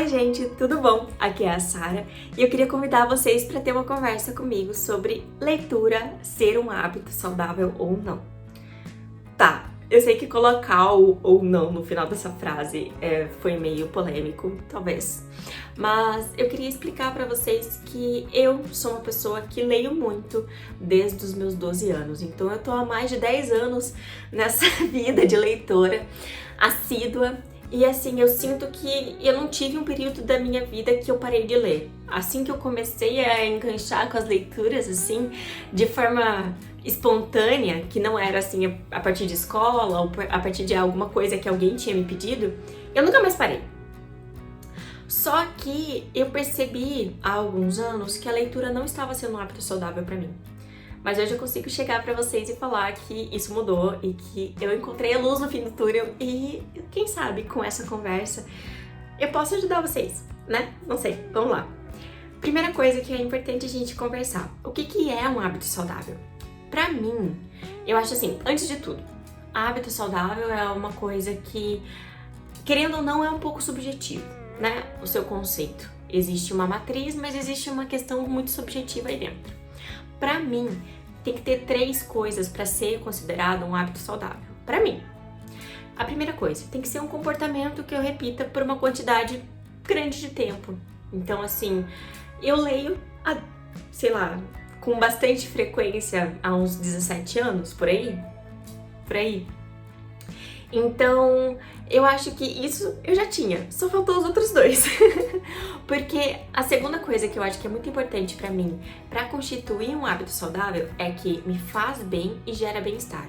Oi gente, tudo bom? Aqui é a Sara e eu queria convidar vocês para ter uma conversa comigo sobre leitura ser um hábito saudável ou não. Tá, eu sei que colocar o ou não no final dessa frase foi meio polêmico, talvez, mas eu queria explicar para vocês que eu sou uma pessoa que leio muito desde os meus 12 anos, então eu tô há mais de 10 anos nessa vida de leitora assídua. E assim, eu sinto que eu não tive um período da minha vida que eu parei de ler. Assim que eu comecei a enganchar com as leituras, assim, de forma espontânea, que não era assim a partir de escola ou a partir de alguma coisa que alguém tinha me pedido, eu nunca mais parei. Só que eu percebi há alguns anos que a leitura não estava sendo um hábito saudável para mim. Mas hoje eu consigo chegar pra vocês e falar que isso mudou e que eu encontrei a luz no fim do túnel e quem sabe com essa conversa eu posso ajudar vocês, né? Não sei, vamos lá. Primeira coisa que é importante a gente conversar, o que é um hábito saudável? Pra mim, eu acho assim, antes de tudo, hábito saudável é uma coisa que, querendo ou não, é um pouco subjetivo, né? O seu conceito. Existe uma matriz, mas existe uma questão muito subjetiva aí dentro. Pra mim, tem que ter 3 coisas para ser considerado um hábito saudável. Pra mim, a primeira coisa, tem que ser um comportamento que eu repita por uma quantidade grande de tempo. Então, assim, eu leio, sei lá, com bastante frequência há uns 17 anos, por aí. Então, eu acho que isso eu já tinha, só faltou os outros 2. Porque a segunda coisa que eu acho que é muito importante pra mim, pra constituir um hábito saudável, é que me faz bem e gera bem-estar.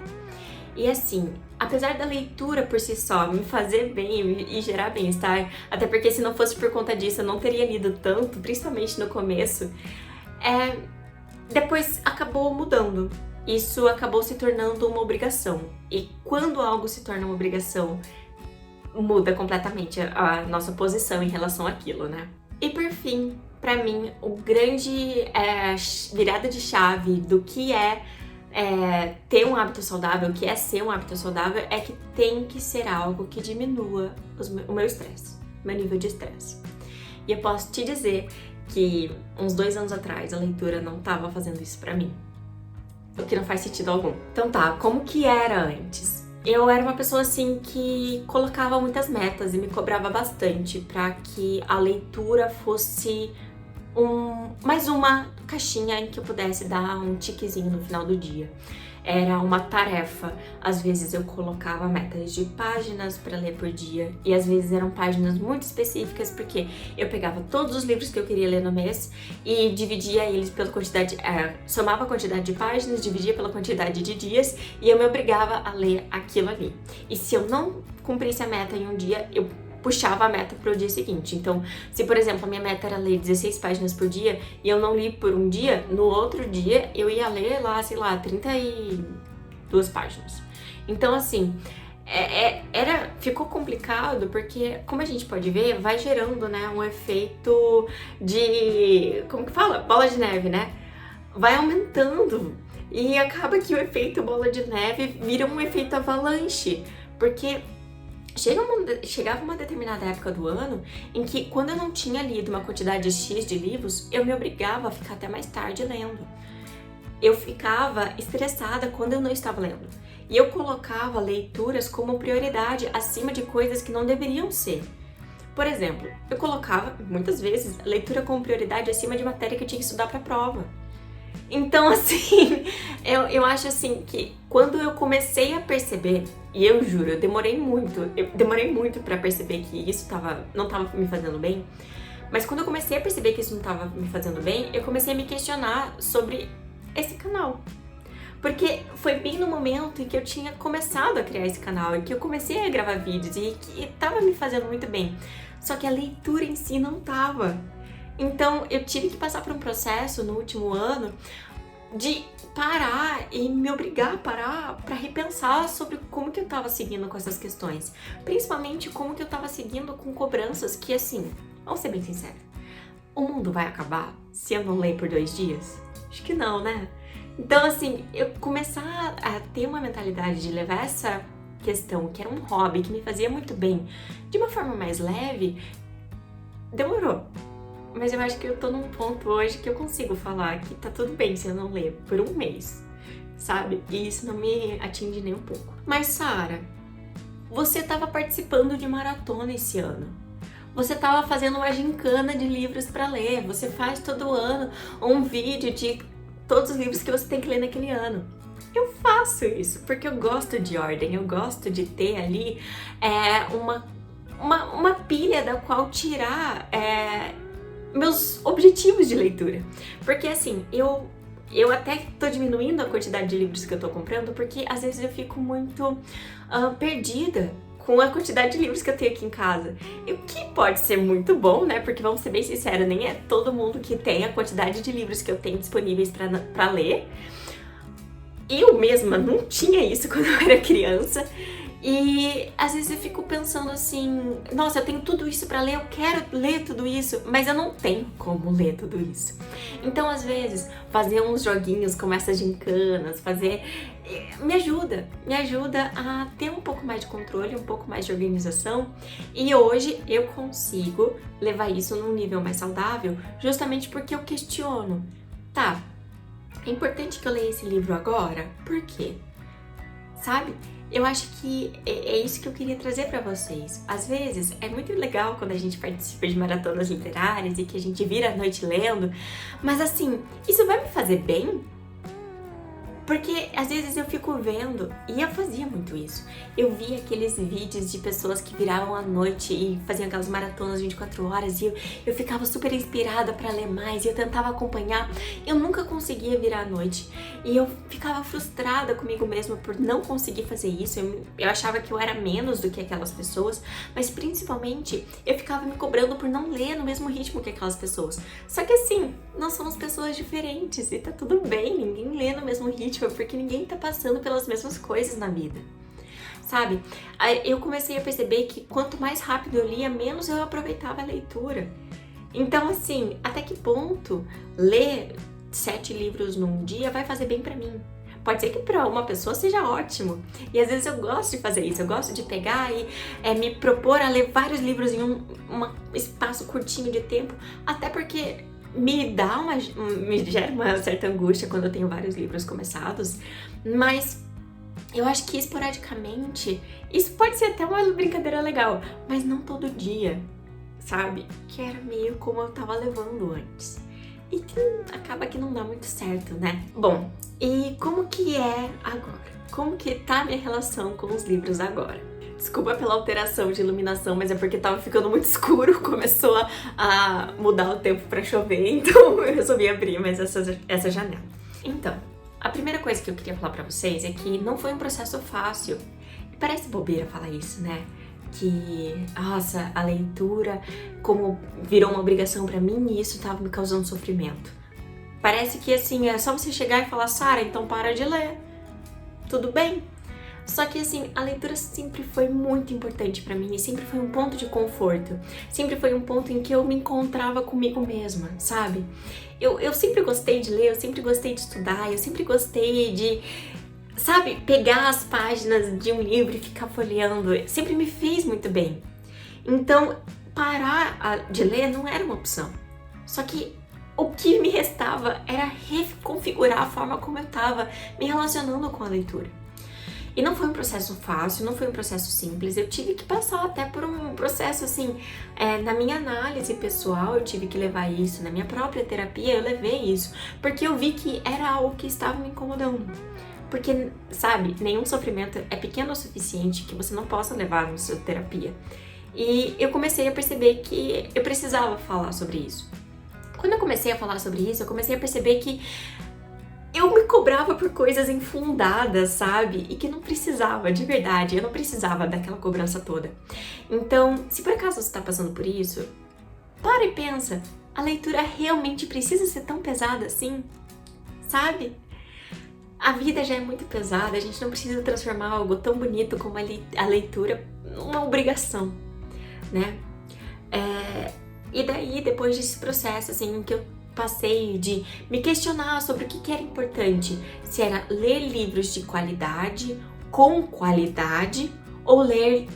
E assim, apesar da leitura por si só me fazer bem e gerar bem-estar, até porque se não fosse por conta disso eu não teria lido tanto, principalmente no começo, depois acabou mudando. Isso acabou se tornando uma obrigação. E quando algo se torna uma obrigação, muda completamente a nossa posição em relação àquilo, né? E por fim, pra mim, o grande virada de chave do que é ter um hábito saudável, o que é ser um hábito saudável, é que tem que ser algo que diminua o meu estresse, meu nível de estresse. E eu posso te dizer que uns 2 anos atrás a leitura não estava fazendo isso pra mim. O que não faz sentido algum. Então tá, como que era antes? Eu era uma pessoa assim que colocava muitas metas e me cobrava bastante para que a leitura fosse mais uma caixinha em que eu pudesse dar um tiquezinho no final do dia. Era uma tarefa. Às vezes eu colocava metas de páginas para ler por dia e às vezes eram páginas muito específicas porque eu pegava todos os livros que eu queria ler no mês e dividia eles pela quantidade, somava a quantidade de páginas, dividia pela quantidade de dias e eu me obrigava a ler aquilo ali. E se eu não cumprisse a meta em um dia, eu puxava a meta para o dia seguinte. Então, se por exemplo a minha meta era ler 16 páginas por dia e eu não li por um dia, no outro dia eu ia ler lá, sei lá, 32 páginas. Então assim, ficou complicado porque, como a gente pode ver, vai gerando, né, um efeito de, como que fala? Bola de neve, né? Vai aumentando e acaba que o efeito bola de neve vira um efeito avalanche, porque chegava uma determinada época do ano em que, quando eu não tinha lido uma quantidade X de livros, eu me obrigava a ficar até mais tarde lendo. Eu ficava estressada quando eu não estava lendo. E eu colocava leituras como prioridade acima de coisas que não deveriam ser. Por exemplo, eu colocava, muitas vezes, leitura como prioridade acima de matéria que eu tinha que estudar para a prova. Então, assim, eu acho assim que quando eu comecei a perceber, e eu juro, eu demorei muito pra perceber que isso não tava me fazendo bem, mas quando eu comecei a perceber que isso não tava me fazendo bem, eu comecei a me questionar sobre esse canal. Porque foi bem no momento em que eu tinha começado a criar esse canal, e que eu comecei a gravar vídeos e que tava me fazendo muito bem. Só que a leitura em si não tava. Então, eu tive que passar por um processo no último ano de parar e me obrigar a parar para repensar sobre como que eu tava seguindo com essas questões. Principalmente como que eu tava seguindo com cobranças que, assim, vamos ser bem sinceros, o mundo vai acabar se eu não ler por 2 dias? Acho que não, né? Então, assim, eu começar a ter uma mentalidade de levar essa questão, que era um hobby que me fazia muito bem, de uma forma mais leve, demorou. Mas eu acho que eu tô num ponto hoje que eu consigo falar que tá tudo bem se eu não ler por um mês, sabe? E isso não me atinge nem um pouco. Mas, Sara, você tava participando de maratona esse ano. Você tava fazendo uma gincana de livros pra ler. Você faz todo ano um vídeo de todos os livros que você tem que ler naquele ano. Eu faço isso porque eu gosto de ordem, eu gosto de ter ali uma pilha da qual tirar meus objetivos de leitura. Porque assim, eu até tô diminuindo a quantidade de livros que eu tô comprando porque às vezes eu fico muito perdida com a quantidade de livros que eu tenho aqui em casa. E o que pode ser muito bom, né? Porque vamos ser bem sinceros, nem é todo mundo que tem a quantidade de livros que eu tenho disponíveis pra ler. Eu mesma não tinha isso quando eu era criança. E às vezes eu fico pensando assim, nossa, eu tenho tudo isso pra ler, eu quero ler tudo isso, mas eu não tenho como ler tudo isso. Então, às vezes, fazer uns joguinhos como essas gincanas, me ajuda a ter um pouco mais de controle, um pouco mais de organização. E hoje eu consigo levar isso num nível mais saudável, justamente porque eu questiono, tá, é importante que eu leia esse livro agora? Por quê? Sabe? Eu acho que é isso que eu queria trazer pra vocês. Às vezes, é muito legal quando a gente participa de maratonas literárias e que a gente vira a noite lendo, mas assim, isso vai me fazer bem? Porque às vezes eu fico vendo, e eu fazia muito isso, eu via aqueles vídeos de pessoas que viravam à noite e faziam aquelas maratonas 24 horas e eu ficava super inspirada pra ler mais e eu tentava acompanhar. Eu nunca conseguia virar à noite e eu ficava frustrada comigo mesma por não conseguir fazer isso. Eu achava que eu era menos do que aquelas pessoas, mas principalmente eu ficava me cobrando por não ler no mesmo ritmo que aquelas pessoas. Só que assim, nós somos pessoas diferentes e tá tudo bem, ninguém lê no mesmo ritmo, porque ninguém tá passando pelas mesmas coisas na vida, sabe? Eu comecei a perceber que quanto mais rápido eu lia, menos eu aproveitava a leitura. Então, assim, até que ponto ler 7 livros num dia vai fazer bem pra mim? Pode ser que pra uma pessoa seja ótimo. E às vezes eu gosto de fazer isso, eu gosto de pegar e me propor a ler vários livros em um espaço curtinho de tempo, até porque me gera uma certa angústia quando eu tenho vários livros começados, mas eu acho que esporadicamente, isso pode ser até uma brincadeira legal, mas não todo dia, sabe? Que era meio como eu tava levando antes. E que acaba que não dá muito certo, né? Bom, e como que é agora? Como que tá a minha relação com os livros agora? Desculpa pela alteração de iluminação, mas é porque tava ficando muito escuro, começou a mudar o tempo pra chover, então eu resolvi abrir mais essa janela. Então, a primeira coisa que eu queria falar pra vocês é que não foi um processo fácil. Parece bobeira falar isso, né? Que, nossa, a leitura como virou uma obrigação pra mim e isso tava me causando sofrimento. Parece que assim, é só você chegar e falar, Sara, então para de ler. Tudo bem? Só que assim, a leitura sempre foi muito importante pra mim e sempre foi um ponto de conforto. Sempre foi um ponto em que eu me encontrava comigo mesma, sabe? Eu sempre gostei de ler, eu sempre gostei de estudar, eu sempre gostei de, sabe, pegar as páginas de um livro e ficar folheando. Sempre me fez muito bem. Então, parar de ler não era uma opção. Só que o que me restava era reconfigurar a forma como eu estava me relacionando com a leitura. E não foi um processo fácil, não foi um processo simples, eu tive que passar até por um processo assim, na minha análise pessoal eu tive que levar isso, na minha própria terapia eu levei isso, porque eu vi que era algo que estava me incomodando. Porque, sabe, nenhum sofrimento é pequeno o suficiente que você não possa levar na sua terapia. E eu comecei a perceber que eu precisava falar sobre isso. Quando eu comecei a falar sobre isso, eu comecei a perceber que eu me cobrava por coisas infundadas, sabe? E que não precisava, de verdade, eu não precisava daquela cobrança toda. Então, se por acaso você tá passando por isso, para e pensa, a leitura realmente precisa ser tão pesada assim? Sabe? A vida já é muito pesada, a gente não precisa transformar algo tão bonito como a leitura numa obrigação, né? E daí, depois desse processo, assim, em que eu passei de me questionar sobre o que era importante, se era ler livros de qualidade, com qualidade, ou ler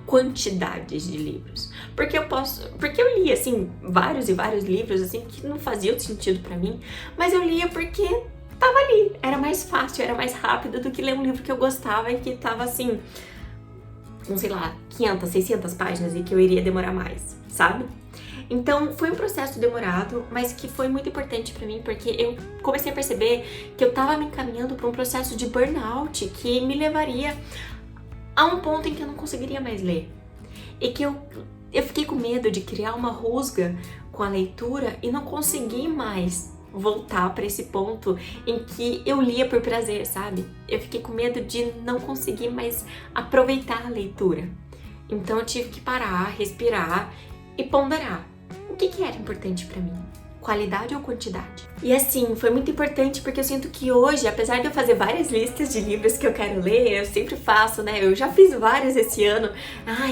quantidades de livros. Porque eu lia, assim, vários e vários livros, assim, que não faziam sentido pra mim, mas eu lia porque tava ali, era mais fácil, era mais rápido do que ler um livro que eu gostava e que tava, assim, com, sei lá, 500, 600 páginas e que eu iria demorar mais, sabe? Então, foi um processo demorado, mas que foi muito importante pra mim, porque eu comecei a perceber que eu tava me encaminhando pra um processo de burnout que me levaria a um ponto em que eu não conseguiria mais ler. E que eu fiquei com medo de criar uma rusga com a leitura e não conseguir mais voltar pra esse ponto em que eu lia por prazer, sabe? Eu fiquei com medo de não conseguir mais aproveitar a leitura. Então eu tive que parar, respirar e ponderar. O que era importante pra mim? Qualidade ou quantidade? E assim, foi muito importante porque eu sinto que hoje, apesar de eu fazer várias listas de livros que eu quero ler, eu sempre faço, né? Eu já fiz várias esse ano.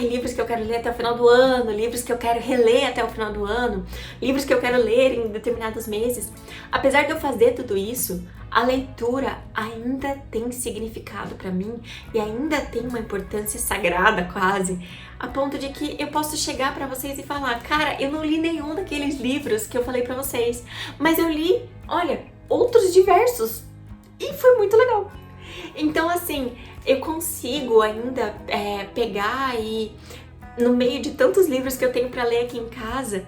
Livros que eu quero ler até o final do ano, livros que eu quero reler até o final do ano, livros que eu quero ler em determinados meses. Apesar de eu fazer tudo isso, a leitura ainda tem significado pra mim e ainda tem uma importância sagrada quase, a ponto de que eu posso chegar pra vocês e falar, cara, eu não li nenhum daqueles livros que eu falei pra vocês, mas eu li, olha, outros diversos e foi muito legal. Então assim, eu consigo ainda pegar e no meio de tantos livros que eu tenho pra ler aqui em casa,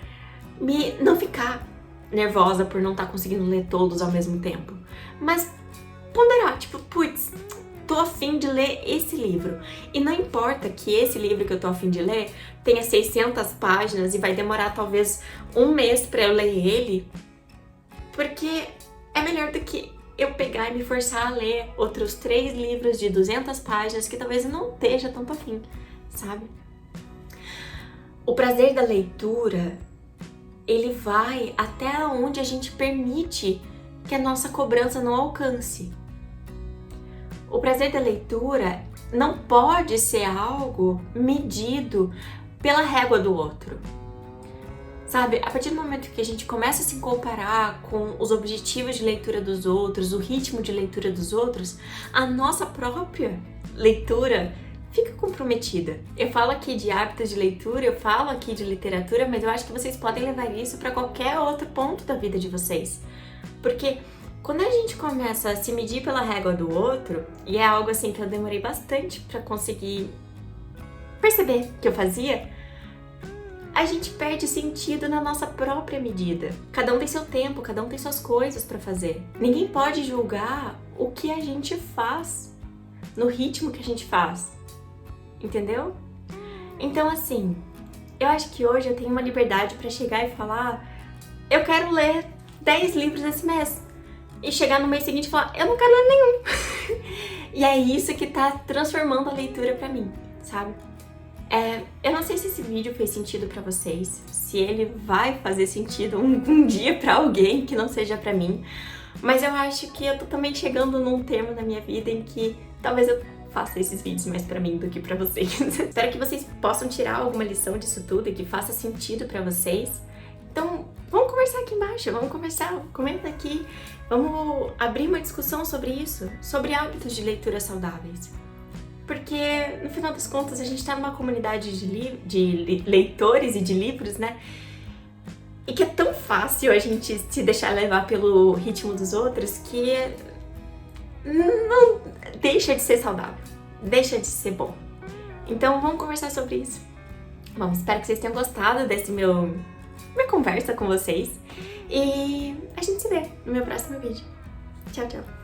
não ficar nervosa por não estar conseguindo ler todos ao mesmo tempo, mas ponderar, tipo, putz, tô a fim de ler esse livro. E não importa que esse livro que eu tô a fim de ler tenha 600 páginas e vai demorar talvez um mês pra eu ler ele, porque é melhor do que eu pegar e me forçar a ler outros 3 livros de 200 páginas que talvez eu não esteja tanto a fim, sabe? O prazer da leitura, ele vai até onde a gente permite que a nossa cobrança não alcance. O prazer da leitura não pode ser algo medido pela régua do outro. Sabe, a partir do momento que a gente começa a se comparar com os objetivos de leitura dos outros, o ritmo de leitura dos outros, a nossa própria leitura fica comprometida. Eu falo aqui de hábitos de leitura, eu falo aqui de literatura, mas eu acho que vocês podem levar isso para qualquer outro ponto da vida de vocês. Porque quando a gente começa a se medir pela régua do outro, e é algo assim que eu demorei bastante para conseguir perceber que eu fazia, a gente perde sentido na nossa própria medida. Cada um tem seu tempo, cada um tem suas coisas para fazer. Ninguém pode julgar o que a gente faz, no ritmo que a gente faz. Entendeu? Então assim, eu acho que hoje eu tenho uma liberdade para chegar e falar, eu quero ler 10 livros esse mês. E chegar no mês seguinte e falar, eu não quero ler nenhum. E é isso que tá transformando a leitura pra mim, sabe? Eu não sei se esse vídeo fez sentido pra vocês, se ele vai fazer sentido um dia pra alguém que não seja pra mim, mas eu acho que eu tô também chegando num termo na minha vida em que talvez eu faça esses vídeos mais pra mim do que pra vocês. Espero que vocês possam tirar alguma lição disso tudo e que faça sentido pra vocês. Então, vamos conversar aqui embaixo, vamos conversar, comenta aqui, vamos abrir uma discussão sobre isso, sobre hábitos de leitura saudáveis. Porque, no final das contas, a gente tá numa comunidade de leitores e de livros, né? E que é tão fácil a gente se deixar levar pelo ritmo dos outros que não deixa de ser saudável, deixa de ser bom. Então, vamos conversar sobre isso. Bom, espero que vocês tenham gostado desse minha conversa com vocês e a gente se vê no meu próximo vídeo. Tchau, tchau!